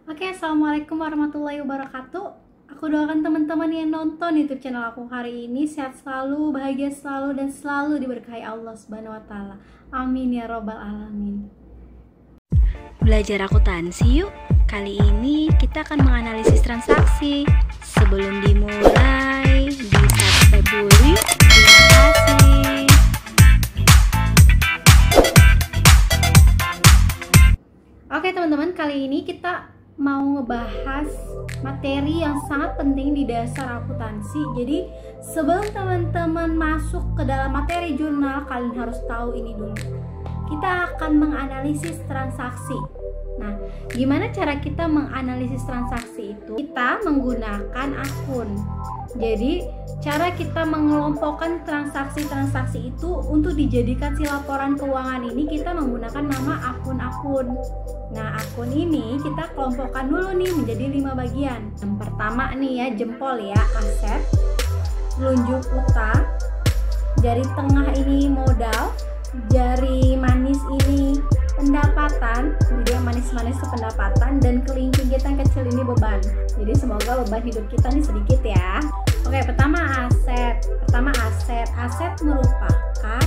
Oke, assalamualaikum warahmatullahi wabarakatuh. Aku doakan teman-teman yang nonton YouTube channel aku hari ini sehat selalu, bahagia selalu, dan selalu diberkahi Allah Subhanahu wa Ta'ala. Amin ya Robbal 'Alamin. Belajar akuntansi yuk. Kali ini kita akan menganalisis transaksi. Sebelum dimulai, di-subscribe dulu yuk. Terima kasih. Oke teman-teman, kali ini kita mau ngebahas materi yang sangat penting di dasar akuntansi. Jadi sebelum teman-teman masuk ke dalam materi jurnal, kalian harus tahu ini dulu. Kita akan menganalisis transaksi. Nah, gimana cara kita menganalisis transaksi itu? Kita menggunakan akun. Jadi, cara kita mengelompokkan transaksi-transaksi itu untuk dijadikan si laporan keuangan ini, kita menggunakan nama akun-akun. Nah, akun ini kita kelompokkan dulu nih menjadi 5 bagian. Yang pertama nih ya, jempol ya, aset, telunjuk utang, jari tengah ini modal, jari manis ini pendapatan, jadi yang manis-manis itu pendapatan, dan kelingking kita yang kecil ini beban. Jadi semoga beban hidup kita nih sedikit ya. Oke, pertama aset. Aset merupakan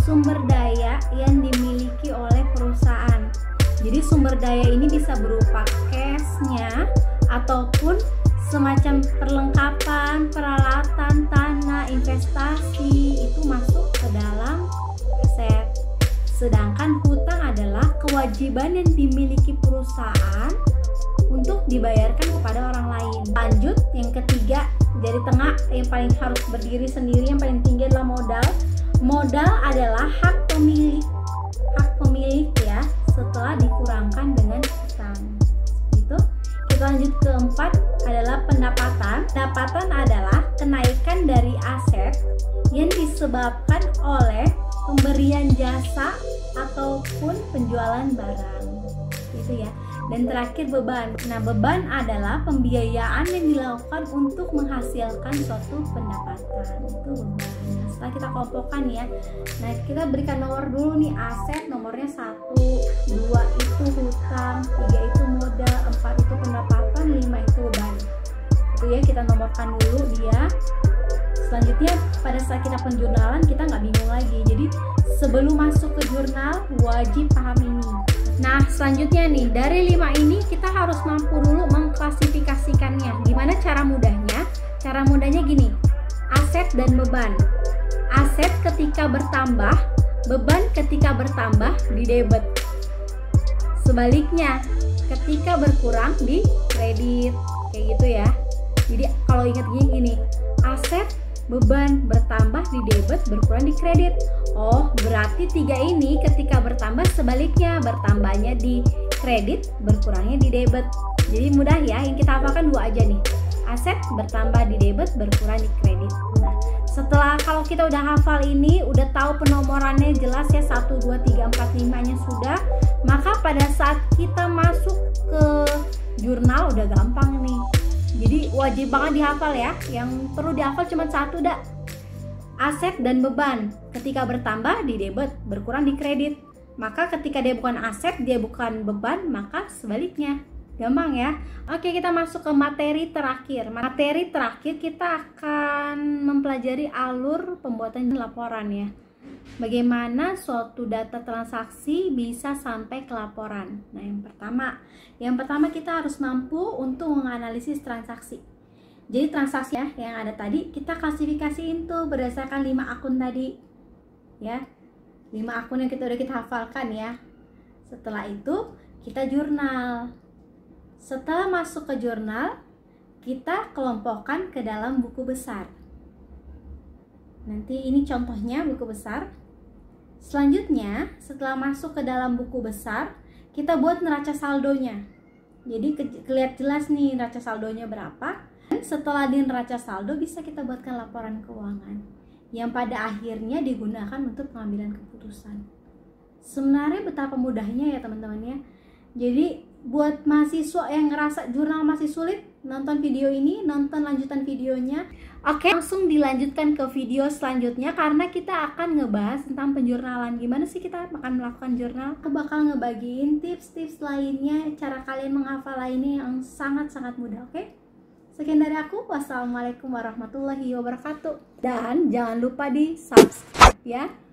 sumber daya yang dimiliki oleh perusahaan. Jadi sumber daya ini bisa berupa cash-nya ataupun semacam perlengkapan, peralatan, tanah, investasi, itu masuk ke dalam aset. Sedangkan hutang adalah kewajiban yang dimiliki perusahaan untuk dibayarkan kepada orang lain. Lanjut, yang ketiga, dari tengah yang paling harus berdiri sendiri, yang paling tinggi adalah modal. Modal adalah hak pemilik ya, setelah dikurangkan dengan hutang. Itu. Kita lanjut ke 4 adalah pendapatan. Pendapatan adalah kenaikan dari aset yang disebabkan oleh pemberian jasa ataupun penjualan barang, gitu ya. Dan terakhir beban. Nah, beban adalah pembiayaan yang dilakukan untuk menghasilkan suatu pendapatan, itu beban. Nah, setelah kita kelompokkan ya, nah kita berikan nomor dulu nih. Aset nomornya 1, 2 itu hutang, 3 itu modal, 4 itu pendapatan, 5 itu beban. Itu ya, kita nomorkan dulu dia. Selanjutnya pada saat kita penjurnalan kita nggak bingung lagi. Jadi sebelum masuk ke jurnal wajib paham ini. Nah, selanjutnya nih, dari 5 ini kita harus mampu dulu mengklasifikasikannya. Gimana cara mudahnya? Cara mudahnya gini, aset dan beban. Aset ketika bertambah, beban ketika bertambah di debit. Sebaliknya, ketika berkurang di kredit. Kayak gitu ya. Jadi kalau ingatnya gini, aset beban bertambah di debit, berkurang di kredit. Oh, berarti 3 ini ketika bertambah sebaliknya, bertambahnya di kredit, berkurangnya di debit. Jadi mudah ya, yang kita hafalkan 2 aja nih. Aset bertambah di debit, berkurang di kredit. Nah, setelah kalau kita udah hafal ini, udah tahu penomorannya jelas ya, 1, 2, 3, 4, 5-nya sudah, maka pada saat kita masuk ke jurnal udah gampang nih. Jadi wajib banget dihafal ya. Yang perlu dihafal cuma 1 dah. Aset dan beban ketika bertambah di debit, berkurang di kredit. Maka ketika dia bukan aset, dia bukan beban, maka sebaliknya. Gampang ya. Oke, kita masuk ke materi terakhir. Materi terakhir kita akan mempelajari alur pembuatan laporan ya. Bagaimana suatu data transaksi bisa sampai ke laporan. Nah, yang pertama kita harus mampu untuk menganalisis transaksi. Jadi transaksi ya yang ada tadi kita klasifikasiin tuh berdasarkan 5 akun tadi. Ya. 5 akun yang udah kita hafalkan ya. Setelah itu kita jurnal. Setelah masuk ke jurnal, kita kelompokkan ke dalam buku besar. Nanti ini contohnya buku besar. Selanjutnya, setelah masuk ke dalam buku besar, kita buat neraca saldonya. Jadi kelihatan jelas nih neraca saldonya berapa. Dan setelah di neraca saldo bisa kita buatkan laporan keuangan yang pada akhirnya digunakan untuk pengambilan keputusan. Sebenarnya betapa mudahnya ya teman-teman ya. Jadi buat mahasiswa yang ngerasa jurnal masih sulit, nonton video ini, nonton lanjutan videonya. Oke, langsung dilanjutkan ke video selanjutnya karena kita akan ngebahas tentang penjurnalan. Gimana sih kita akan melakukan jurnal? Aku bakal ngebagiin tips-tips lainnya, cara kalian menghafal lainnya yang sangat-sangat mudah, oke? Sekian dari aku, wassalamualaikum warahmatullahi wabarakatuh. Dan jangan lupa di subscribe ya.